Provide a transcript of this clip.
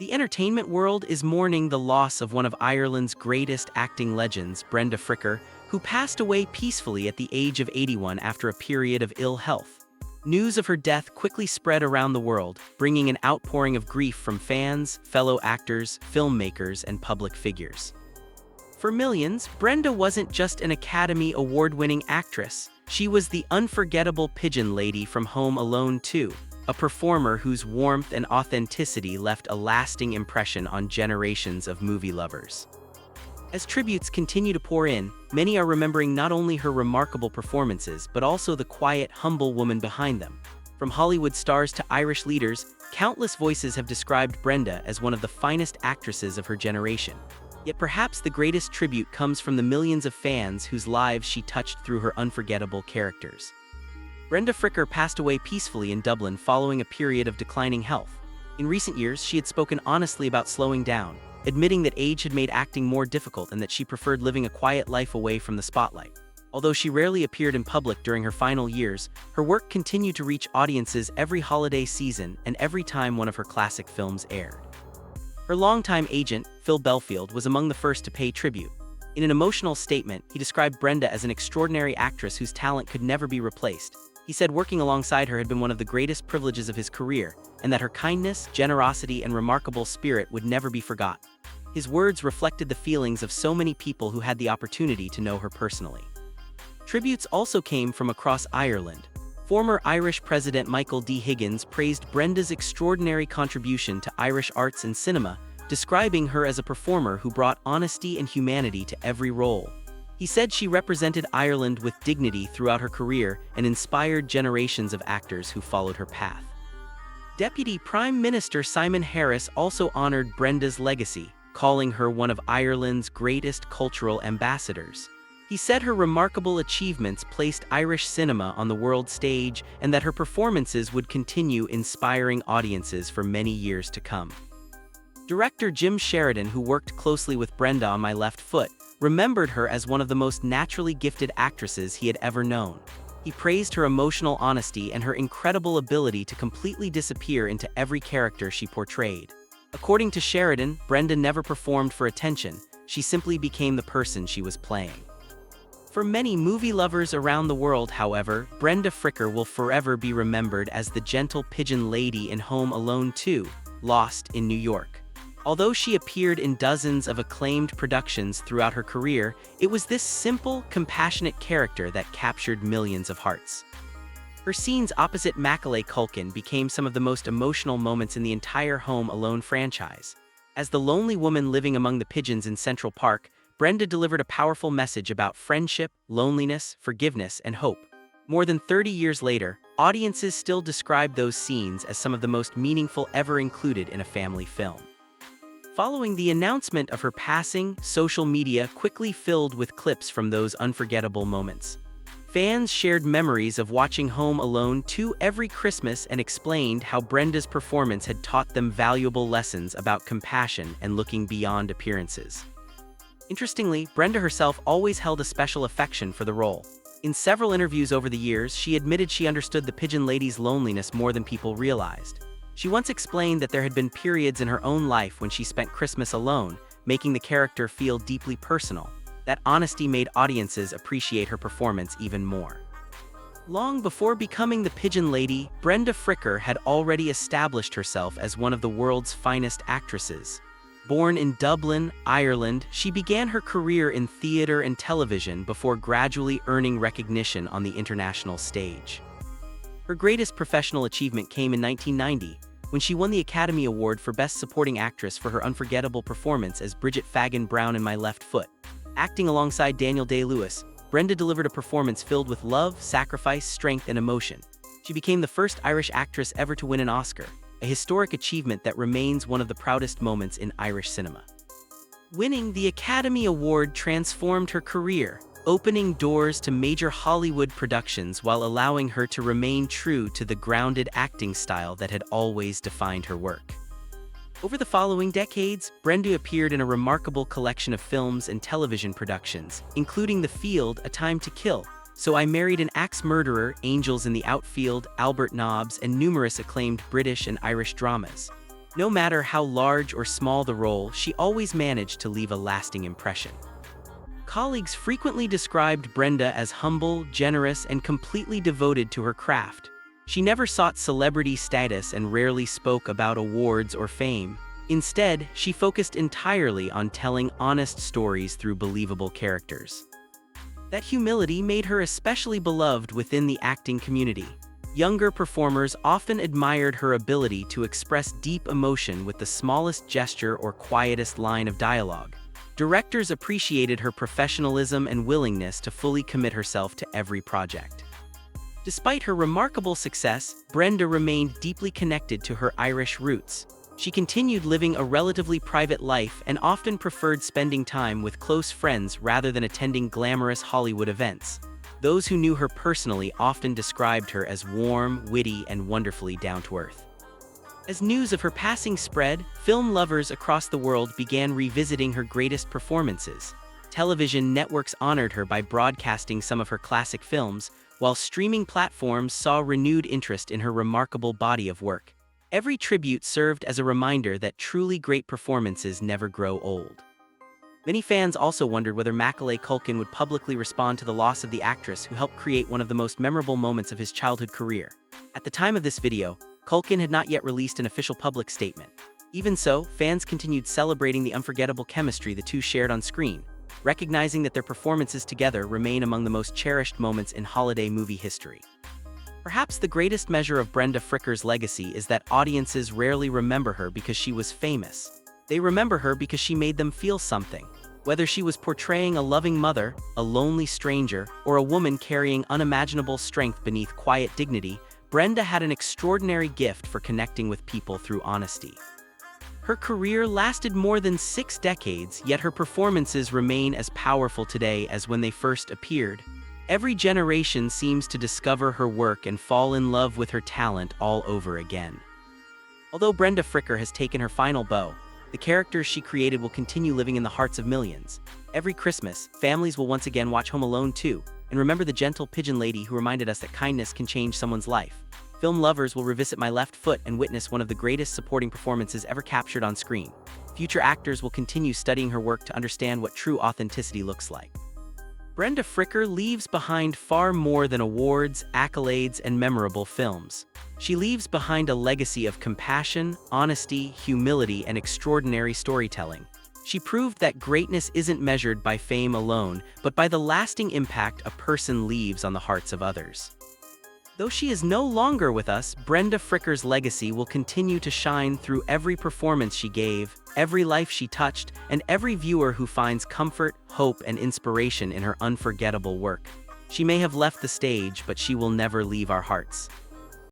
The entertainment world is mourning the loss of one of Ireland's greatest acting legends, Brenda Fricker, who passed away peacefully at the age of 81 after a period of ill health. News of her death quickly spread around the world, bringing an outpouring of grief from fans, fellow actors, filmmakers, and public figures. For millions, Brenda wasn't just an Academy Award-winning actress. She was the unforgettable Pigeon Lady from Home Alone 2, a performer whose warmth and authenticity left a lasting impression on generations of movie lovers. As tributes continue to pour in, many are remembering not only her remarkable performances, but also the quiet, humble woman behind them. From Hollywood stars to Irish leaders, countless voices have described Brenda as one of the finest actresses of her generation. Yet perhaps the greatest tribute comes from the millions of fans whose lives she touched through her unforgettable characters. Brenda Fricker passed away peacefully in Dublin following a period of declining health. In recent years, she had spoken honestly about slowing down, admitting that age had made acting more difficult and that she preferred living a quiet life away from the spotlight. Although she rarely appeared in public during her final years, her work continued to reach audiences every holiday season and every time one of her classic films aired. Her longtime agent, Phil Belfield, was among the first to pay tribute. In an emotional statement, he described Brenda as an extraordinary actress whose talent could never be replaced. He said working alongside her had been one of the greatest privileges of his career, and that her kindness, generosity, and remarkable spirit would never be forgotten. His words reflected the feelings of so many people who had the opportunity to know her personally. Tributes also came from across Ireland. Former Irish President Michael D. Higgins praised Brenda's extraordinary contribution to Irish arts and cinema, describing her as a performer who brought honesty and humanity to every role. He said she represented Ireland with dignity throughout her career and inspired generations of actors who followed her path. Deputy Prime Minister Simon Harris also honored Brenda's legacy, calling her one of Ireland's greatest cultural ambassadors. He said her remarkable achievements placed Irish cinema on the world stage and that her performances would continue inspiring audiences for many years to come. Director Jim Sheridan, who worked closely with Brenda on My Left Foot, remembered her as one of the most naturally gifted actresses he had ever known. He praised her emotional honesty and her incredible ability to completely disappear into every character she portrayed. According to Sheridan, Brenda never performed for attention, she simply became the person she was playing. For many movie lovers around the world, however, Brenda Fricker will forever be remembered as the gentle Pigeon Lady in Home Alone 2, Lost in New York. Although she appeared in dozens of acclaimed productions throughout her career, it was this simple, compassionate character that captured millions of hearts. Her scenes opposite Macaulay Culkin became some of the most emotional moments in the entire Home Alone franchise. As the lonely woman living among the pigeons in Central Park, Brenda delivered a powerful message about friendship, loneliness, forgiveness, and hope. More than 30 years later, audiences still describe those scenes as some of the most meaningful ever included in a family film. Following the announcement of her passing, social media quickly filled with clips from those unforgettable moments. Fans shared memories of watching Home Alone 2 every Christmas and explained how Brenda's performance had taught them valuable lessons about compassion and looking beyond appearances. Interestingly, Brenda herself always held a special affection for the role. In several interviews over the years, she admitted she understood the Pigeon Lady's loneliness more than people realized. She once explained that there had been periods in her own life when she spent Christmas alone, making the character feel deeply personal. That honesty made audiences appreciate her performance even more. Long before becoming the Pigeon Lady, Brenda Fricker had already established herself as one of the world's finest actresses. Born in Dublin, Ireland, she began her career in theater and television before gradually earning recognition on the international stage. Her greatest professional achievement came in 1990, when she won the Academy Award for Best Supporting Actress for her unforgettable performance as Bridget Fagan Brown in My Left Foot. Acting alongside Daniel Day-Lewis, Brenda delivered a performance filled with love, sacrifice, strength, and emotion. She became the first Irish actress ever to win an Oscar, a historic achievement that remains one of the proudest moments in Irish cinema. Winning the Academy Award transformed her career, opening doors to major Hollywood productions while allowing her to remain true to the grounded acting style that had always defined her work. Over the following decades, Brenda appeared in a remarkable collection of films and television productions, including The Field, A Time to Kill, So I Married an Axe Murderer, Angels in the Outfield, Albert Nobbs, and numerous acclaimed British and Irish dramas. No matter how large or small the role, she always managed to leave a lasting impression. Colleagues frequently described Brenda as humble, generous, and completely devoted to her craft. She never sought celebrity status and rarely spoke about awards or fame. Instead, she focused entirely on telling honest stories through believable characters. That humility made her especially beloved within the acting community. Younger performers often admired her ability to express deep emotion with the smallest gesture or quietest line of dialogue. Directors appreciated her professionalism and willingness to fully commit herself to every project. Despite her remarkable success, Brenda remained deeply connected to her Irish roots. She continued living a relatively private life and often preferred spending time with close friends rather than attending glamorous Hollywood events. Those who knew her personally often described her as warm, witty, and wonderfully down-to-earth. As news of her passing spread, film lovers across the world began revisiting her greatest performances. Television networks honored her by broadcasting some of her classic films, while streaming platforms saw renewed interest in her remarkable body of work. Every tribute served as a reminder that truly great performances never grow old. Many fans also wondered whether Macaulay Culkin would publicly respond to the loss of the actress who helped create one of the most memorable moments of his childhood career. At the time of this video, Culkin had not yet released an official public statement. Even so, fans continued celebrating the unforgettable chemistry the two shared on screen, recognizing that their performances together remain among the most cherished moments in holiday movie history. Perhaps the greatest measure of Brenda Fricker's legacy is that audiences rarely remember her because she was famous. They remember her because she made them feel something. Whether she was portraying a loving mother, a lonely stranger, or a woman carrying unimaginable strength beneath quiet dignity, Brenda had an extraordinary gift for connecting with people through honesty. Her career lasted more than 6 decades, yet her performances remain as powerful today as when they first appeared. Every generation seems to discover her work and fall in love with her talent all over again. Although Brenda Fricker has taken her final bow, the characters she created will continue living in the hearts of millions. Every Christmas, families will once again watch Home Alone 2, and remember the gentle Pigeon Lady who reminded us that kindness can change someone's life. Film lovers will revisit My Left Foot and witness one of the greatest supporting performances ever captured on screen. Future actors will continue studying her work to understand what true authenticity looks like. Brenda Fricker leaves behind far more than awards, accolades, and memorable films. She leaves behind a legacy of compassion, honesty, humility, and extraordinary storytelling. She proved that greatness isn't measured by fame alone, but by the lasting impact a person leaves on the hearts of others. Though she is no longer with us, Brenda Fricker's legacy will continue to shine through every performance she gave, every life she touched, and every viewer who finds comfort, hope, and inspiration in her unforgettable work. She may have left the stage, but she will never leave our hearts.